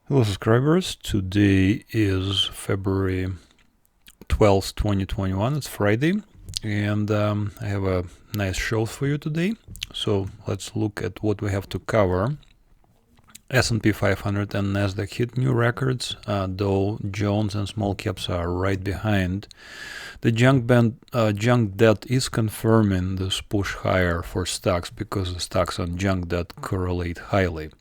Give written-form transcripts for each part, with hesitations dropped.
Hello subscribers, today is February 12th, 2021, it's Friday, and I have a nice show for you today. So let's look at what we have to cover. S&P 500 and NASDAQ hit new records, Dow Jones and small caps are right behind. The junk debt is confirming this push higher for stocks because the stocks on junk debt correlate highly.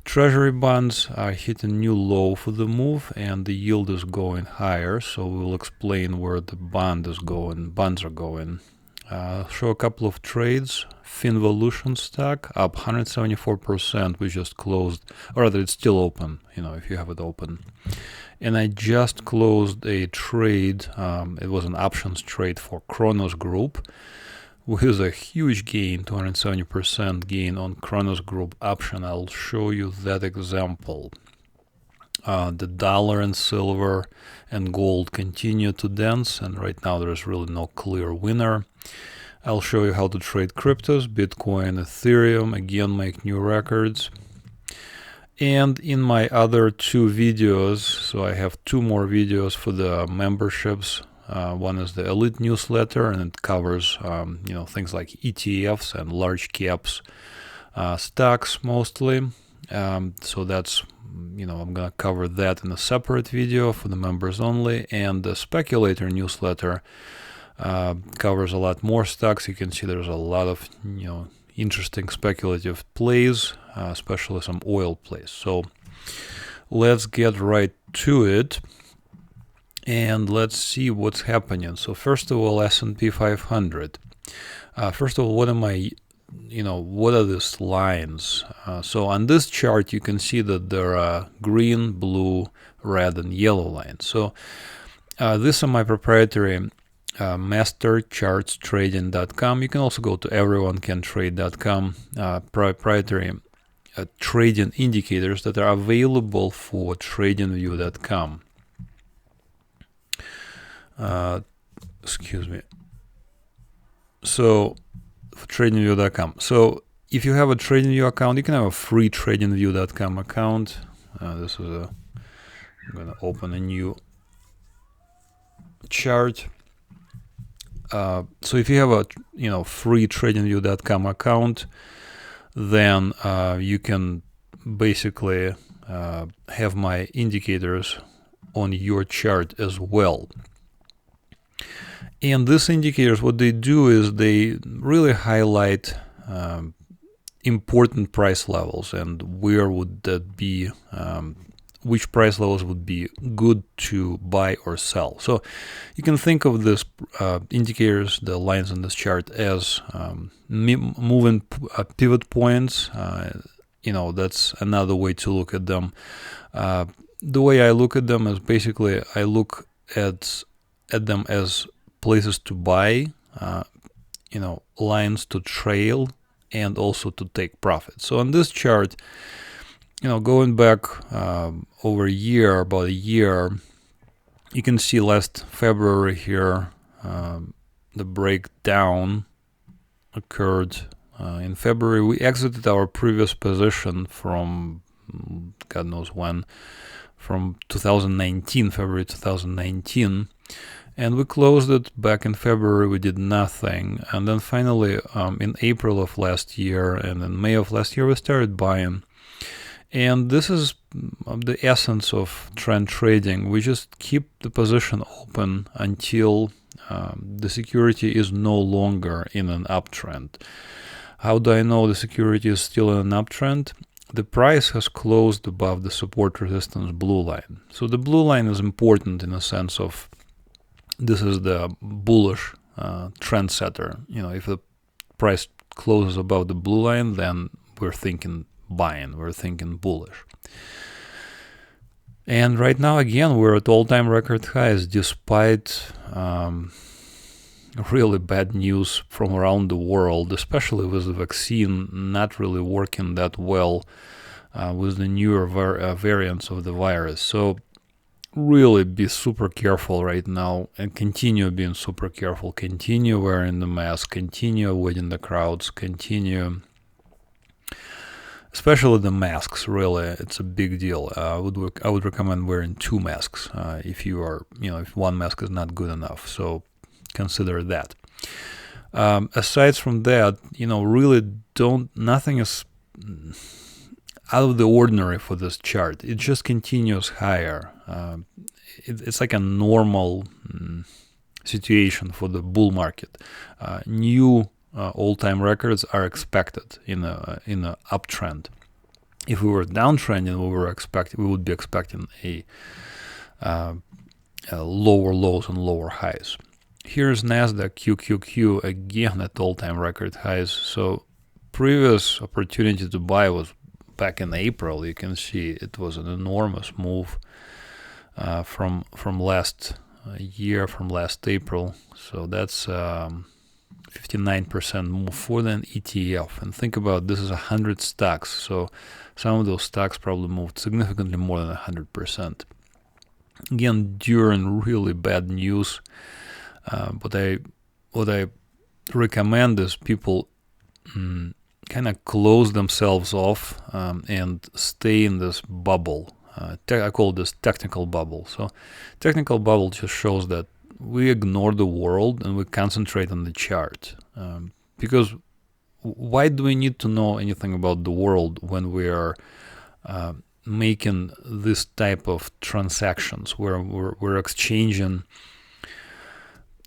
Treasury bonds are hitting new low for the move, and the yield is going higher, so we'll explain where the bonds are going. Show a couple of trades. Finvolution stock up 174%. We just closed, or rather it's still open, if you have it open. And I just closed a trade. It was an options trade for Chronos Group, with a huge gain, 270% gain on Chronos Group option. I'll show you that example. The dollar and silver and gold continue to dance, and right now there's really no clear winner. I'll show you how to trade cryptos. Bitcoin, Ethereum again make new records. And in my other two videos, so I have two more videos for the memberships. One is the elite newsletter, and it covers things like ETFs and large caps stocks mostly. So that's I'm gonna cover that in a separate video for the members only. And the speculator newsletter covers a lot more stocks. You can see there's a lot of interesting speculative plays, especially some oil plays. So let's get right to it. And let's see what's happening. So first of all, S&P 500. First of all, what are these lines? So on this chart, you can see that there are green, blue, red, and yellow lines. So these are my proprietary MasterChartsTrading.com. You can also go to everyonecantrade.com. Proprietary trading indicators that are available for TradingView.com. Excuse me. So for TradingView.com. So if you have a TradingView account, you can have a free TradingView.com account. I'm gonna open a new chart. So if you have a free TradingView.com account, then you can basically have my indicators on your chart as well. And these indicators, what they do is they really highlight important price levels and where would that be, which price levels would be good to buy or sell. So you can think of this indicators, the lines on this chart, as moving pivot points. That's another way to look at them. The way I look at them is basically I look at them as places to buy, lines to trail, and also to take profit. So on this chart, going back over a year, about a year, you can see last February here, the breakdown occurred in February. We exited our previous position from God knows when, from 2019, February 2019. And we closed it back in February. We did nothing. And then finally, in April of last year and in May of last year, we started buying. And this is the essence of trend trading. We just keep the position open until the security is no longer in an uptrend. How do I know the security is still in an uptrend? The price has closed above the support resistance blue line. So the blue line is important in a sense of this is the bullish trend setter. If the price closes above the blue line, then we're thinking buying, we're thinking bullish. And right now, again, we're at all-time record highs despite really bad news from around the world, especially with the vaccine not really working that well with the newer variants of the virus. So really be super careful right now and continue being super careful. Continue wearing the mask, continue avoiding the crowds, continue especially the masks. Really, it's a big deal. I would recommend wearing 2 masks if you are, if one mask is not good enough. So consider that. Aside from that, really nothing is out of the ordinary for this chart. It just continues higher. It's like a normal situation for the bull market. New all-time records are expected in a uptrend. If we were downtrending, we would be expecting a lower lows and lower highs. Here's NASDAQ QQQ again at all-time record highs. So previous opportunity to buy was back in April. You can see it was an enormous move from last year, from last April. So that's 59% move for an ETF. And think about this is 100 stocks. So some of those stocks probably moved significantly more than 100%. Again, during really bad news, what I recommend is people kind of close themselves off and stay in this bubble. I call this technical bubble. So technical bubble just shows that we ignore the world and we concentrate on the chart. Because why do we need to know anything about the world when we are making this type of transactions where we're exchanging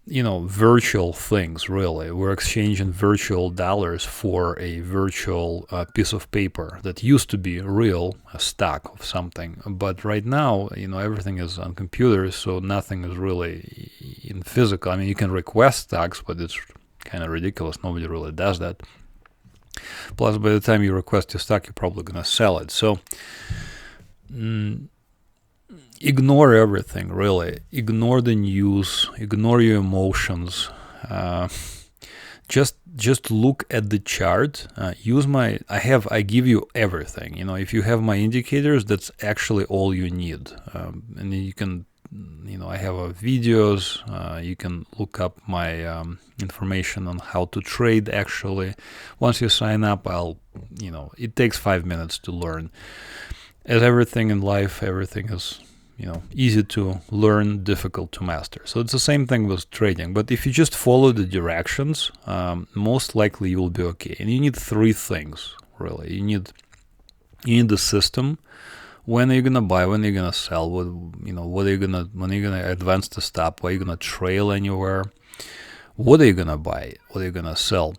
virtual things? Really, we're exchanging virtual dollars for a virtual piece of paper that used to be real, a stock of something. But right now, everything is on computers, so nothing is really in physical. I mean, you can request stocks, but it's kind of ridiculous. Nobody really does that. Plus, by the time you request your stock, you're probably going to sell it. So ignore everything, really. Ignore the news. Ignore your emotions. Just look at the chart. I give you everything. If you have my indicators, that's actually all you need. And you can, I have videos. You can look up my information on how to trade. Actually, once you sign up, it takes 5 minutes to learn. As everything in life, everything is easy to learn, difficult to master. So it's the same thing with trading. But if you just follow the directions, most likely you will be okay. And you need 3 things, really. You need the system. When are you gonna buy? When are you gonna sell? When are you gonna advance the stop? Are you gonna trail anywhere? What are you gonna buy? What are you gonna sell?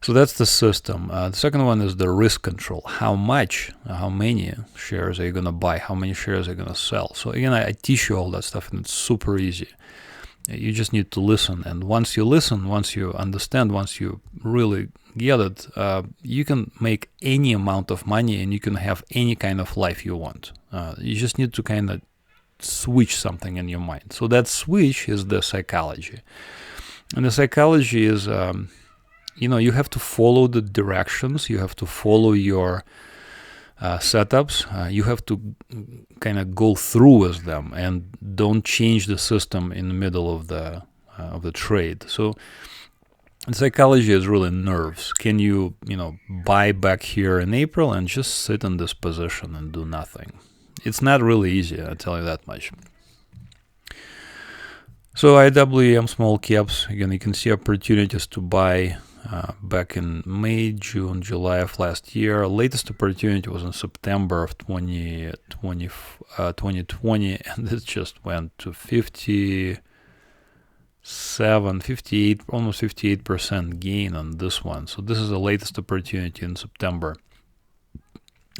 So that's the system. The second one is the risk control. How many shares are you going to buy? How many shares are you going to sell? So again, I teach you all that stuff, and it's super easy. You just need to listen. And once you listen, once you understand, once you really get it, you can make any amount of money and you can have any kind of life you want. You just need to kind of switch something in your mind. So that switch is the psychology. And the psychology is... you have to follow the directions. You have to follow your setups. You have to kind of go through with them and don't change the system in the middle of the trade. So the psychology is really nerves. Can you buy back here in April and just sit in this position and do nothing? It's not really easy, I tell you that much. So IWM Small Caps, again, you can see opportunities to buy back in May, June, July of last year. Latest opportunity was in September of 2020, and it just went to 58, almost 58% gain on this one. So this is the latest opportunity in September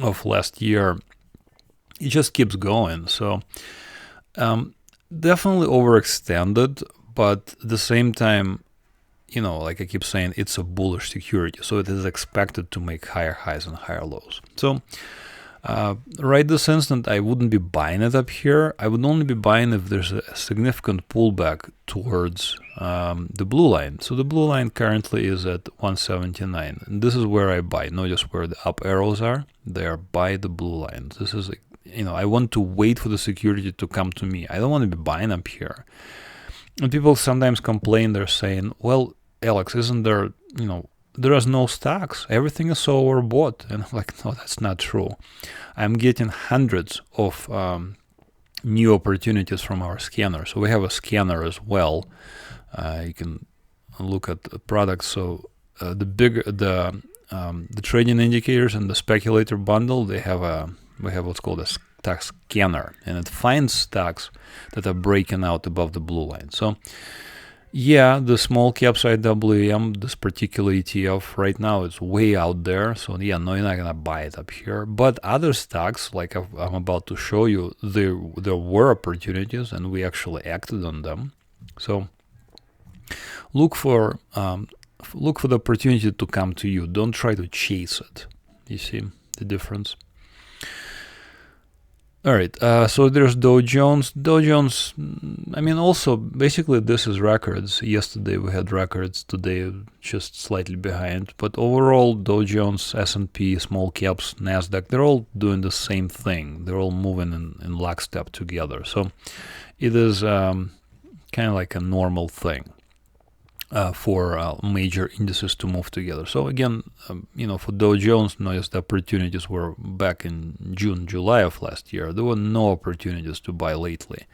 of last year. It just keeps going. So definitely overextended, but at the same time, like I keep saying, it's a bullish security, so it is expected to make higher highs and higher lows. So right this instant, I wouldn't be buying it up here. I would only be buying if there's a significant pullback towards the blue line. So the blue line currently is at 179, and this is where I buy. Notice where the up arrows are. They are by the blue line. This is, I want to wait for the security to come to me. I don't want to be buying up here. And people sometimes complain, they're saying, well, Alex, isn't there, there is no stocks. Everything is so overbought. And I'm like, no, that's not true. I'm getting hundreds of new opportunities from our scanner. So we have a scanner as well. You can look at the products. So the trading indicators and the speculator bundle, we have what's called a stock scanner, and it finds stocks that are breaking out above the blue line. So yeah, the small caps IWM, this particular ETF right now, is way out there. So yeah, no, you're not gonna buy it up here. But other stocks, like I'm about to show you, there were opportunities, and we actually acted on them. So look for the opportunity to come to you. Don't try to chase it. You see the difference? All right, so there's Dow Jones. Dow Jones, I mean, also, basically, this is records. Yesterday we had records, today just slightly behind. But overall, Dow Jones, S&P, small caps, NASDAQ, they're all doing the same thing. They're all moving in lockstep together. So it is kind of like a normal thing for major indices to move together. So again, for Dow Jones, notice the opportunities were back in June, July of last year. There were no opportunities to buy lately.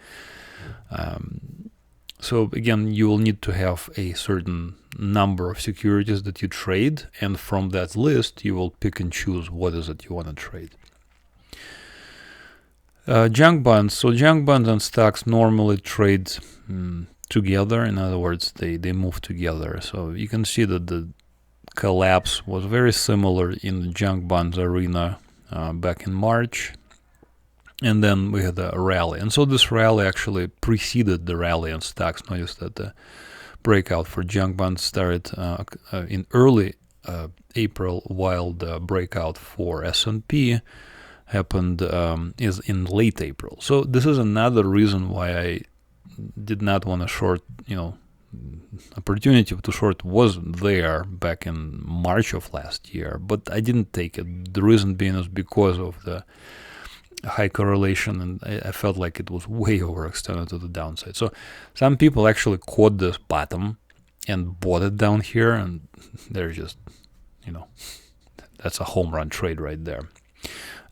So again, you will need to have a certain number of securities that you trade, and from that list, you will pick and choose what is it you want to trade. Junk bonds. So junk bonds and stocks normally trade together. In other words, they move together. So you can see that the collapse was very similar in the junk bonds arena back in March, and then we had a rally. And so this rally actually preceded the rally on stocks. Notice that the breakout for junk bonds started in early April, while the breakout for S&P happened is in late April. So this is another reason why I did not want to short, opportunity to short was there back in March of last year, but I didn't take it. The reason being is because of the high correlation, and I felt like it was way overextended to the downside. So some people actually caught this bottom and bought it down here, and they're just, that's a home run trade right there.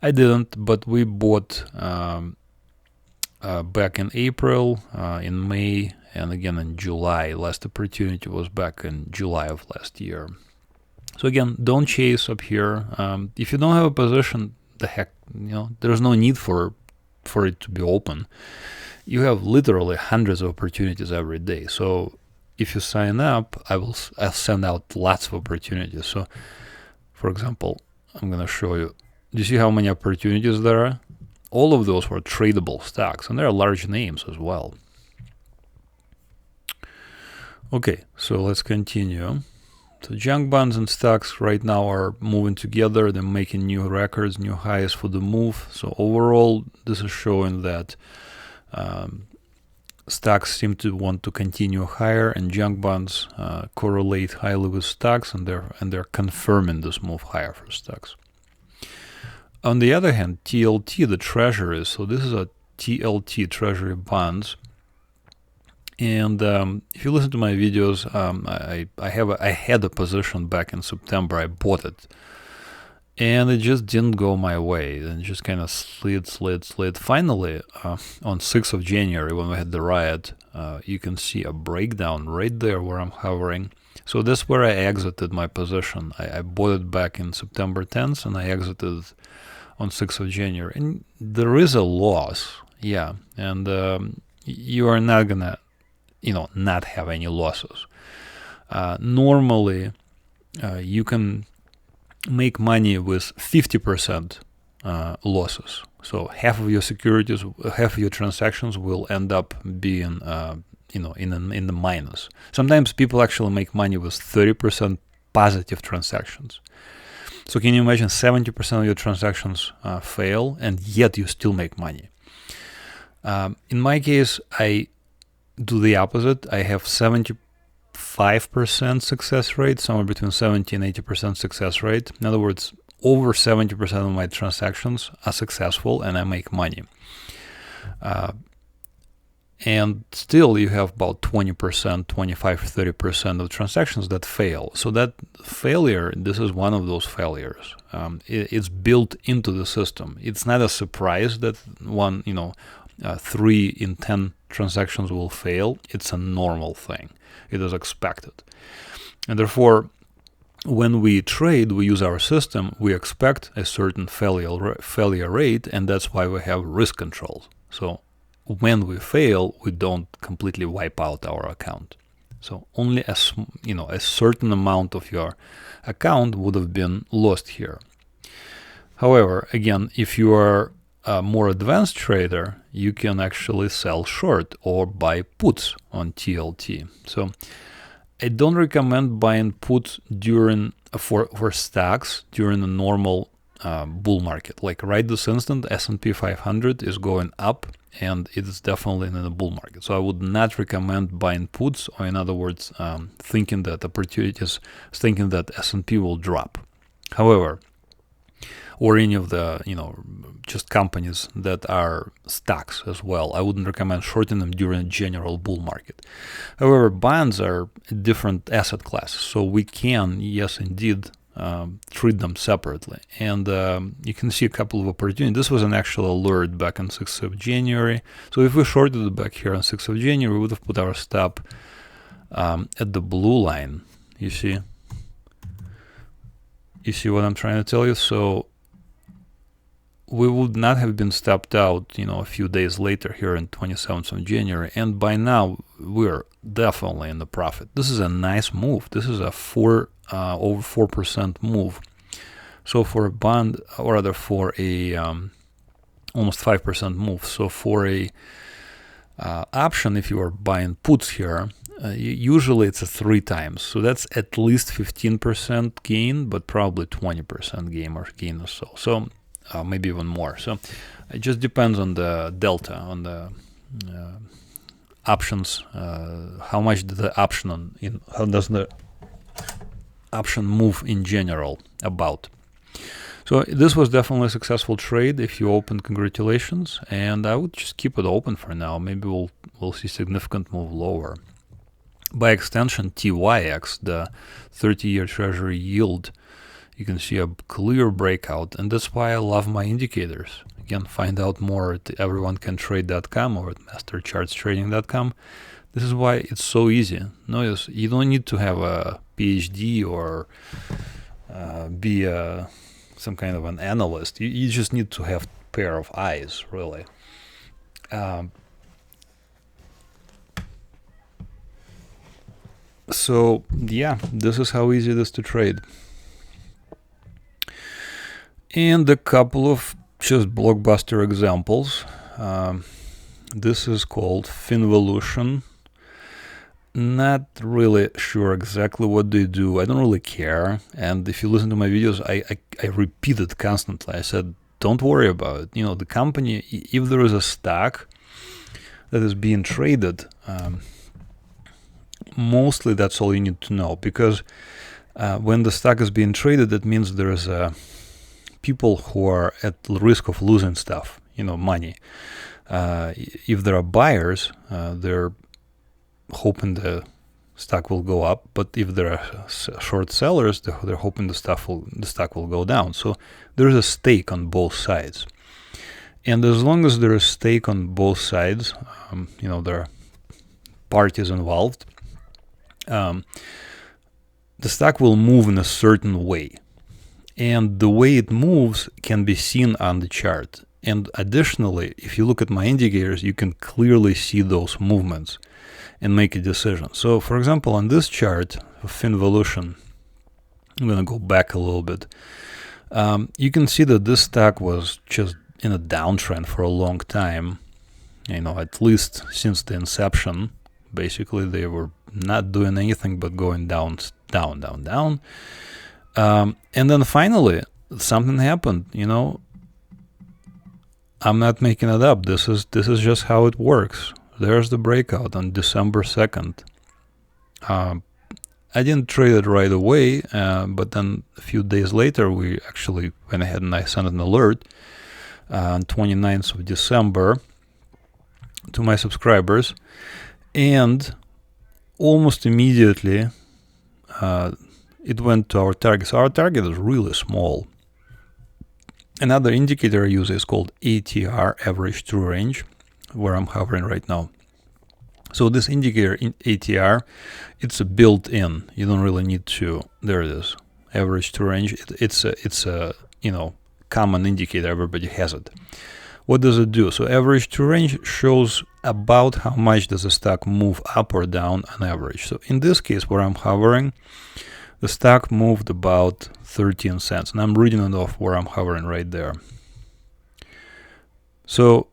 I didn't, but we bought back in April, in May, and again in July. Last opportunity was back in July of last year. So again, don't chase up here. If you don't have a position, the heck, there's no need for it to be open. You have literally hundreds of opportunities every day. So if you sign up, I'll send out lots of opportunities. So for example, I'm gonna show you. Do you see how many opportunities there are? All of those were tradable stocks, and there are large names as well. Okay, so let's continue. So junk bonds and stocks right now are moving together. They're making new records, new highs for the move. So overall, this is showing that stocks seem to want to continue higher, and junk bonds correlate highly with stocks, and they're confirming this move higher for stocks. On the other hand, TLT, the Treasury, so this is a TLT, Treasury bonds. And if you listen to my videos, I had a position back in September. I bought it, and it just didn't go my way. And just kind of slid. Finally, on 6th of January, when we had the riot, you can see a breakdown right there where I'm hovering. So that's where I exited my position. I bought it back in September 10th, and I exited on 6th of January. And there is a loss, yeah, and you are not gonna, not have any losses. Normally, you can make money with 50% losses. So half of your securities, half of your transactions will end up being, in the minus. Sometimes people actually make money with 30% positive transactions. So can you imagine 70% of your transactions fail, and yet you still make money? In my case, I do the opposite. I have 75% success rate, somewhere between 70 and 80% success rate. In other words, over 70% of my transactions are successful, and I make money. And still you have about 20%, 25, 30% of transactions that fail. So that failure, this is one of those failures. It's built into the system. It's not a surprise that 3 in 10 transactions will fail. It's a normal thing. It is expected. And therefore, when we trade, we use our system, we expect a certain failure rate, and that's why we have risk controls. So when we fail, we don't completely wipe out our account. So only a certain amount of your account would have been lost here. However, again, if you are a more advanced trader, you can actually sell short or buy puts on TLT. So I don't recommend buying puts during for stocks during a normal bull market. Like right this instant, S&P 500 is going up, and it is definitely in a bull market. So I would not recommend buying puts, or in other words, thinking that S&P will drop. However, or any of the, just companies that are stocks as well, I wouldn't recommend shorting them during a general bull market. However, bonds are a different asset class, so we can, yes, indeed, treat them separately. And you can see a couple of opportunities. This was an actual alert back on 6th of January. So if we shorted it back here on 6th of January, we would have put our stop at the blue line. You see what I'm trying to tell you? So we would not have been stopped out, a few days later here in 27th of January. And by now, we're definitely in the profit. This is a nice move. This is a over 4% move. So for a bond, or rather for a almost 5% move. So for a option, if you are buying puts here, usually it's a 3 times. So that's at least 15% gain, but probably 20% gain or so. So maybe even more. So it just depends on the delta, on the options, how much the option how does the option move in general about. So this was definitely a successful trade. If you opened, congratulations, and I would just keep it open for now. Maybe we'll see significant move lower. By extension, TYX, the 30-year Treasury yield, you can see a clear breakout, and that's why I love my indicators. Again, find out more at everyonecantrade.com or at MasterChartsTrading.com. This is why it's so easy. Notice you don't need to have a PhD or be some kind of an analyst. You just need to have a pair of eyes, really. So yeah, this is how easy it is to trade. And a couple of just blockbuster examples. This is called Finvolution. Not really sure exactly what they do. I don't really care. And if you listen to my videos, I repeat it constantly. I said, don't worry about it. The company, if there is a stock that is being traded, mostly that's all you need to know. Because when the stock is being traded, that means there is people who are at risk of losing stuff, money. If there are buyers, they're hoping the stock will go up, but if there are short sellers, they're hoping the stock will go down. So there's a stake on both sides, and as long as there is stake on both sides, there are parties involved, the stock will move in a certain way. And the way it moves can be seen on the chart. And additionally, if you look at my indicators, you can clearly see those movements and make a decision. So, for example, on this chart of Finvolution, I'm going to go back a little bit. You can see that this stock was just in a downtrend for a long time, at least since the inception. Basically, they were not doing anything but going down, down, down, down. And then finally, something happened. I'm not making it up. This is just how it works. There's the breakout on December 2nd. I didn't trade it right away, but then a few days later, we actually went ahead and I sent an alert on 29th of December. to my subscribers, and almost immediately it went to our target. So our target is really small. Another indicator I use is called ATR, average true range, where I'm hovering right now. So this indicator in ATR, it's a built-in. You don't really need to. There it is, average true range. It's a common indicator. Everybody has it. What does it do? So average true range shows about how much does the stock move up or down on average. So in this case, where I'm hovering, the stock moved about 13 cents, and I'm reading it off where I'm hovering right there. So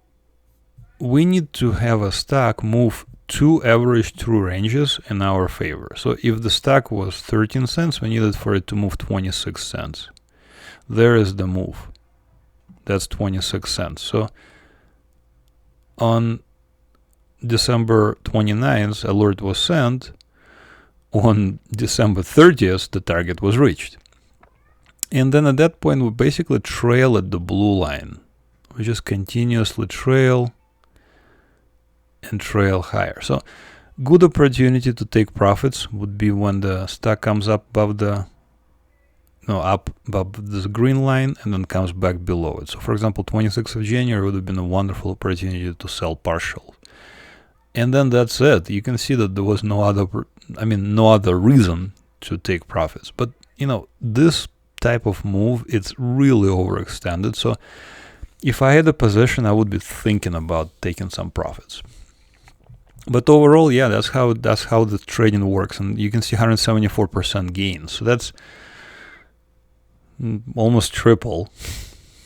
we need to have a stock move two average true ranges in our favor. So if the stock was 13 cents, we needed for it to move 26 cents. There is the move. That's 26 cents. So on December 29th, alert was sent. On December 30th, the target was reached. And then at that point, we basically trail at the blue line. We just continuously trail and trail higher. So good opportunity to take profits would be when the stock comes up above this green line and then comes back below it. So for example, 26th of January would have been a wonderful opportunity to sell partial. And then that's it. You can see that there was no other reason to take profits. But this type of move, it's really overextended. So if I had a position, I would be thinking about taking some profits. But overall, yeah, that's how the trading works, and you can see 174% gain. So that's almost triple.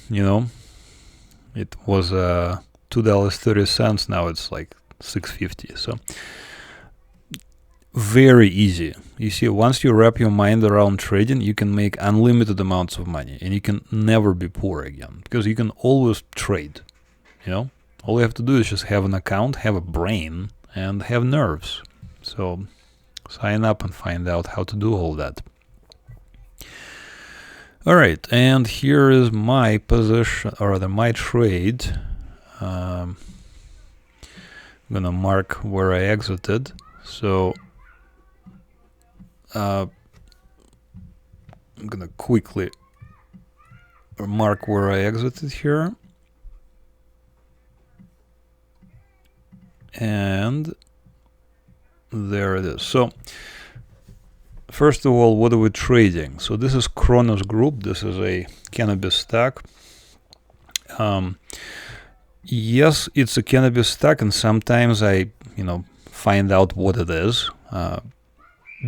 It was $2.30. Now it's like $6.50. So very easy. You see, once you wrap your mind around trading, you can make unlimited amounts of money, and you can never be poor again, because you can always trade. All you have to do is just have an account, have a brain, and have nerves. So sign up and find out how to do all that. All right, and here is my position, or rather my trade. I'm gonna mark where I exited. So I'm gonna quickly mark where I exited here. And there it is. So first of all, what are we trading? So this is Chronos Group. This is a cannabis stock. Yes, it's a cannabis stock, and sometimes I, find out what it is.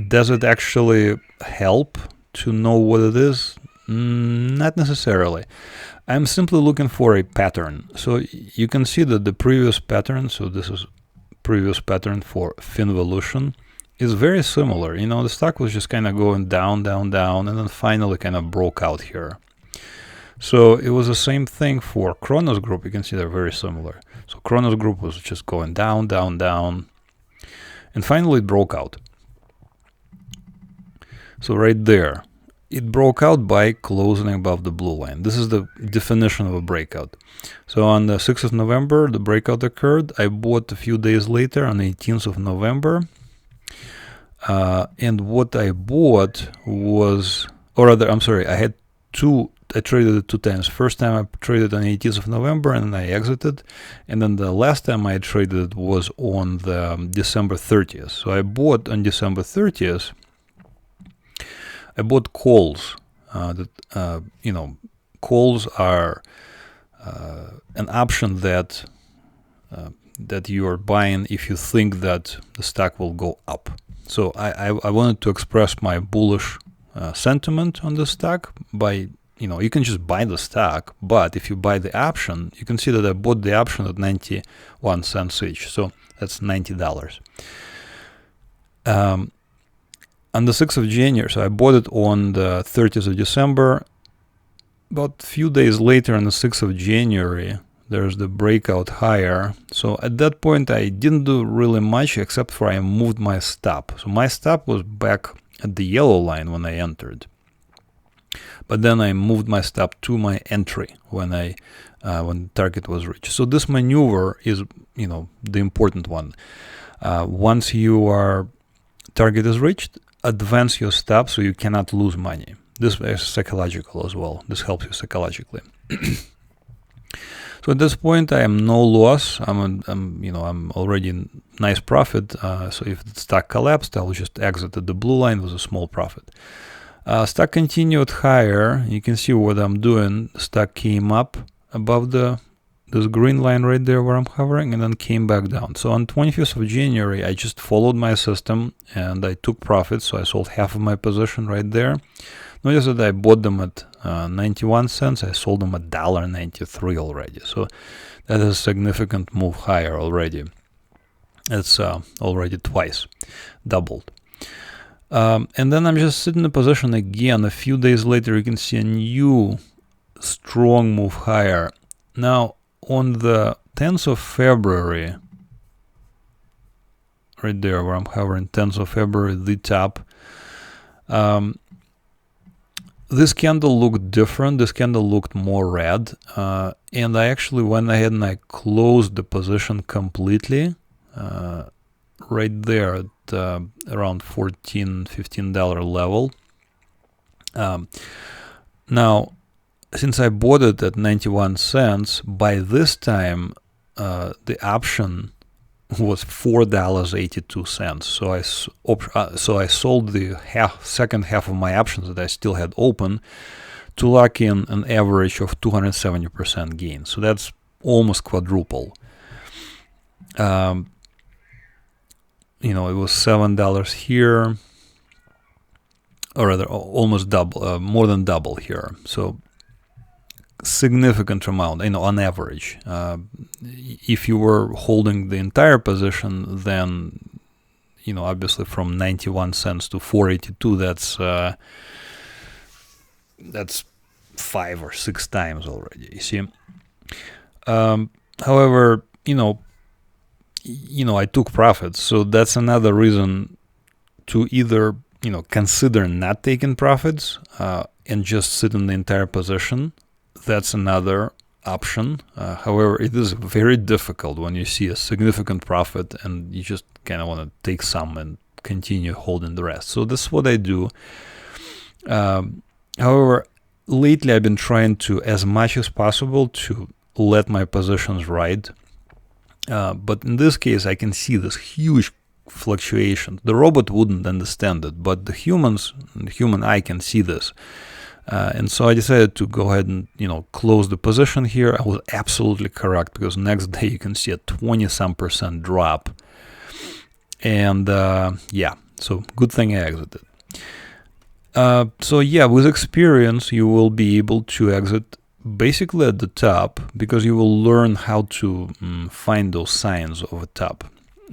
Does it actually help to know what it is? Not necessarily. I'm simply looking for a pattern. So you can see that the previous pattern, so this is previous pattern for Finvolution, is very similar. The stock was just kind of going down, down, down, and then finally kind of broke out here. So it was the same thing for Cronos Group. You can see they're very similar. So Cronos Group was just going down, down, down, and finally it broke out. So right there, it broke out by closing above the blue line. This is the definition of a breakout. So on the 6th of November, the breakout occurred. I bought a few days later on the 18th of November. And what I bought was, or rather, I'm sorry, I traded it two times. First time I traded on the 18th of November and I exited. And then the last time I traded it was on the December 30th. So I bought on December 30th. I bought calls. Calls are an option that you are buying if you think that the stock will go up. So I wanted to express my bullish sentiment on the stock by, you can just buy the stock, but if you buy the option, you can see that I bought the option at 91 cents each. So that's $90. On the 6th of January, so I bought it on the 30th of December. About a few days later, on the 6th of January, there's the breakout higher. So at that point, I didn't do really much except for I moved my stop. So my stop was back at the yellow line when I entered. But then I moved my stop to my entry when I when the target was reached. So this maneuver is, the important one. Once your target is reached, advance your stop so you cannot lose money. This is psychological as well. This helps you psychologically. So at this point, I am no loss. I'm already in nice profit. So if the stock collapsed, I'll just exit at the blue line with a small profit. Stock continued higher. You can see what I'm doing. Stock came up above this green line right there where I'm hovering, and then came back down. So on 25th of January, I just followed my system and I took profits. So I sold half of my position right there. Notice that I bought them at 91 cents. I sold them at $1.93 already. So that is a significant move higher already. It's already twice doubled. And then I'm just sitting in the position again. A few days later, you can see a new strong move higher. Now, on the 10th of February, right there where I'm hovering, 10th of February, the top, this candle looked different. This candle looked more red. And I actually went ahead and I closed the position completely right there at around $14-15 level. Now, since I bought it at 91 cents, by this time, the option was $4.82. So I sold the second half of my options that I still had open to lock in an average of 270% gain. So that's almost quadruple. It was $7 here, or rather almost double, more than double here. So significant amount, on average. If you were holding the entire position, then, obviously from 91 cents to 482, that's 5 or 6 times already, you see. However, I took profits, so that's another reason to either, consider not taking profits and just sit in the entire position. That's another option. However, it is very difficult when you see a significant profit and you just kind of want to take some and continue holding the rest. So this is what I do. However, lately I've been trying to, as much as possible, to let my positions ride. But in this case, I can see this huge fluctuation. The robot wouldn't understand it, but the human eye can see this. And so I decided to go ahead and, close the position here. I was absolutely correct, because next day you can see a 20-some% drop. And so good thing I exited. With experience, you will be able to exit basically at the top, because you will learn how to find those signs of a top.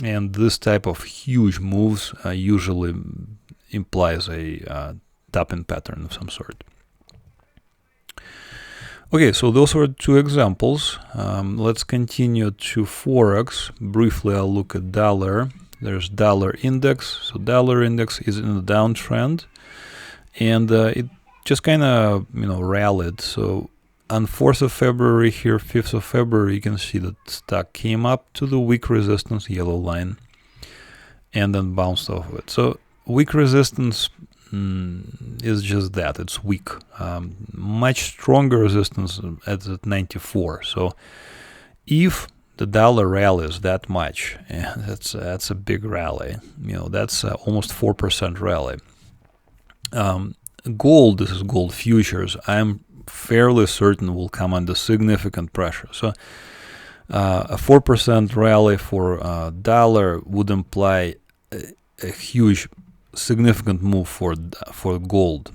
And this type of huge moves usually implies a topping pattern of some sort. Okay, so those were 2 examples. Let's continue to Forex. Briefly, I'll look at dollar. There's dollar index. So dollar index is in a downtrend, and it just kind of rallied. So on 4th of February here, 5th of February, you can see that stock came up to the weak resistance, yellow line, and then bounced off of it. So weak resistance is just that, it's weak. Much stronger resistance at 94. So if the dollar rallies that much, that's a big rally. That's almost 4% rally. Gold, this is gold futures, I'm fairly certain will come under significant pressure. So a 4% rally for dollar would imply a huge, significant move for gold.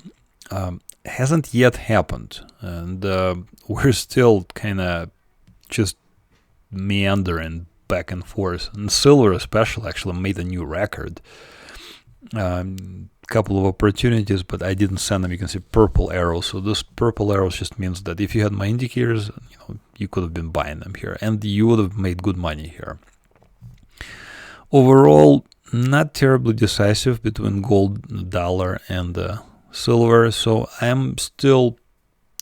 Hasn't yet happened, and we're still kind of just meandering back and forth. And silver especially actually made a new record. Couple of opportunities, but I didn't send them. You can see purple arrows. So this purple arrows just means that if you had my indicators, you could have been buying them here, and you would have made good money here. Overall, not terribly decisive between gold, dollar, and silver. So I'm still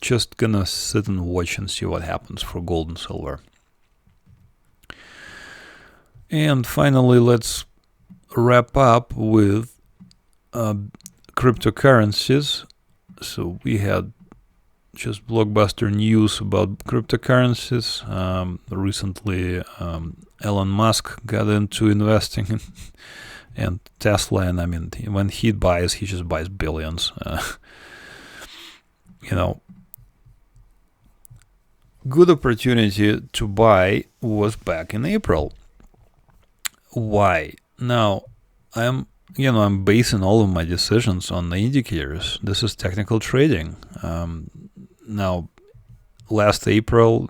just gonna sit and watch and see what happens for gold and silver. And finally, let's wrap up with cryptocurrencies. So we had just blockbuster news about cryptocurrencies. Recently, Elon Musk got into investing and Tesla, and I mean, when he buys, he just buys billions. Good opportunity to buy was back in April. Why? Now, I'm basing all of my decisions on the indicators. This is technical trading. Now, last April,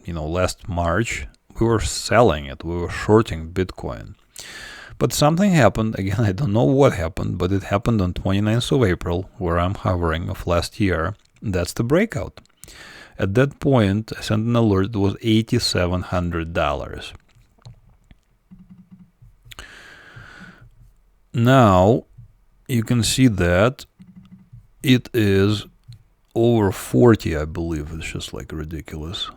last March, we were selling it. We were shorting Bitcoin. But something happened. Again, I don't know what happened, but it happened on 29th of April, where I'm hovering, of last year. That's the breakout. At that point, I sent an alert. It was $8,700. Now, you can see that it is over 40, I believe. It's just like ridiculous.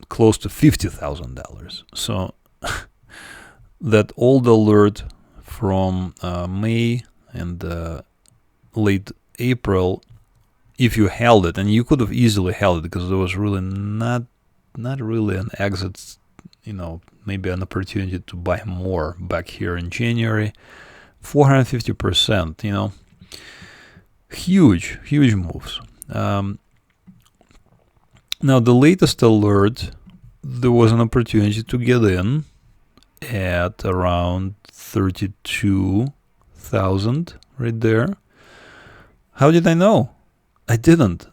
Close to $50,000. So that old alert from May and late April, if you held it, and you could have easily held it because there was really not really an exit, maybe an opportunity to buy more back here in January. 450%, huge moves. Now the latest alert, there was an opportunity to get in at around 32,000 right there. How did I know? I didn't.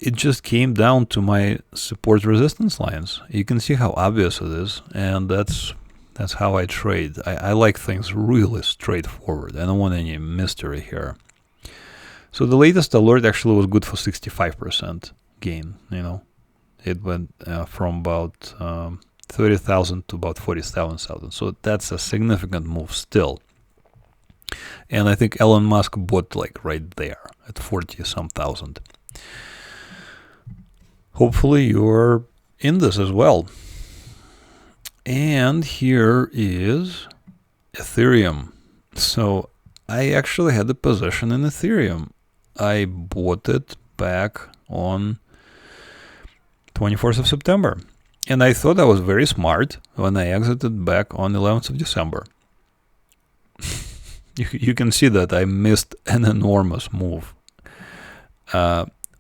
It just came down to my support resistance lines. You can see how obvious it is, and that's how I trade. I like things really straightforward. I don't want any mystery here. So the latest alert actually was good for 65% gain. It went from about 30,000 to about 47,000. So that's a significant move still. And I think Elon Musk bought like right there at 40-some thousand. Hopefully you're in this as well. And here is Ethereum. So I actually had a position in Ethereum. I bought it back on 24th of September. And I thought I was very smart when I exited back on 11th of December. You can see that I missed an enormous move.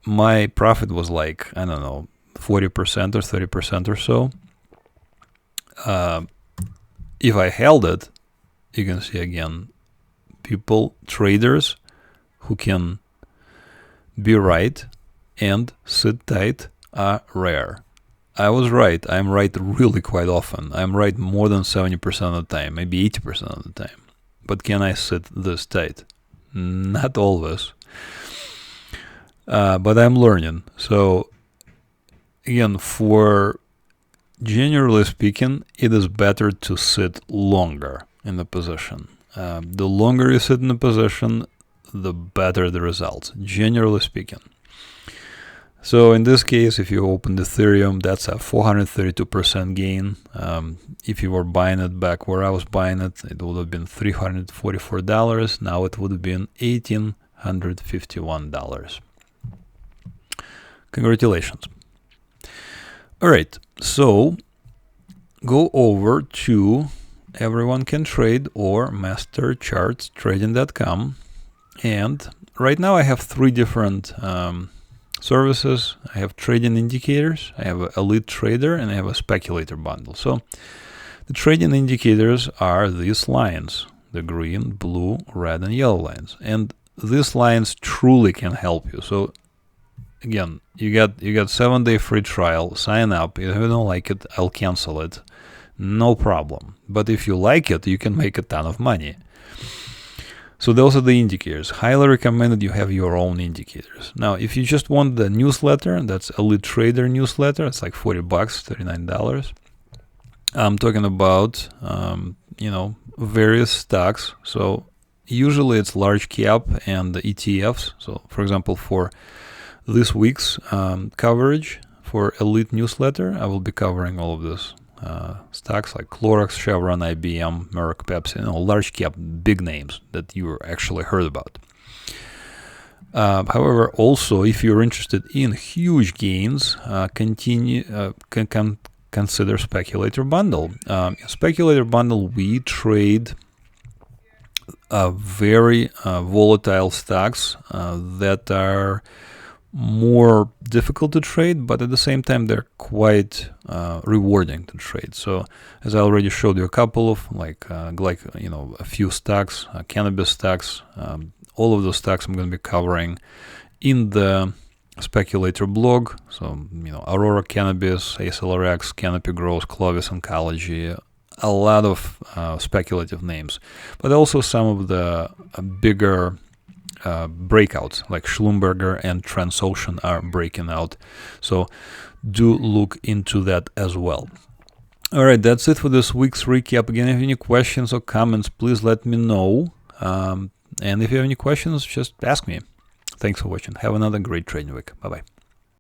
My profit was like, I don't know, 40% or 30% or so. If I held it, you can see again, traders who can be right and sit tight are rare. I was right. I'm right really quite often. I'm right more than 70% of the time, maybe 80% of the time. But can I sit this tight? Not always. But I'm learning. So again, generally speaking, it is better to sit longer in the position. The longer you sit in the position, the better the results, generally speaking. So in this case, if you opened Ethereum, that's a 432% gain. If you were buying it back where I was buying it, it would have been $344. Now it would have been $1,851. Congratulations. All right, so go over to Everyone Can Trade or MasterChartsTrading.com. And right now I have 3 different services. I have trading indicators, I have an elite trader, and I have a speculator bundle. So the trading indicators are these lines, the green, blue, red, and yellow lines. And these lines truly can help you. So again, you got 7-day free trial. Sign up. If you don't like it, I'll cancel it. No problem. But if you like it, you can make a ton of money. So those are the indicators. Highly recommended you have your own indicators. Now, if you just want the newsletter, that's Elite Trader newsletter. It's like $40, $39. I'm talking about, various stocks. So usually it's large cap and the ETFs. So for example, for this week's coverage for Elite newsletter. I will be covering all of this stocks like Clorox, Chevron, IBM, Merck, Pepsi, large cap, big names that you actually heard about. However, also, if you're interested in huge gains, consider Speculator Bundle. In Speculator Bundle, we trade very volatile stocks that are more difficult to trade, but at the same time they're quite rewarding to trade. So as I already showed you a couple of a few stocks, cannabis stocks, all of those stocks I'm going to be covering in the Speculator blog. So Aurora Cannabis, ASLRX, Canopy Growth, Clovis Oncology, a lot of speculative names, but also some of the bigger breakouts like Schlumberger and Transocean are breaking out. So do look into that as well. All right, that's it for this week's recap. Again, if you have any questions or comments, please let me know. And if you have any questions, just ask me. Thanks for watching. Have another great trading week. Bye-bye.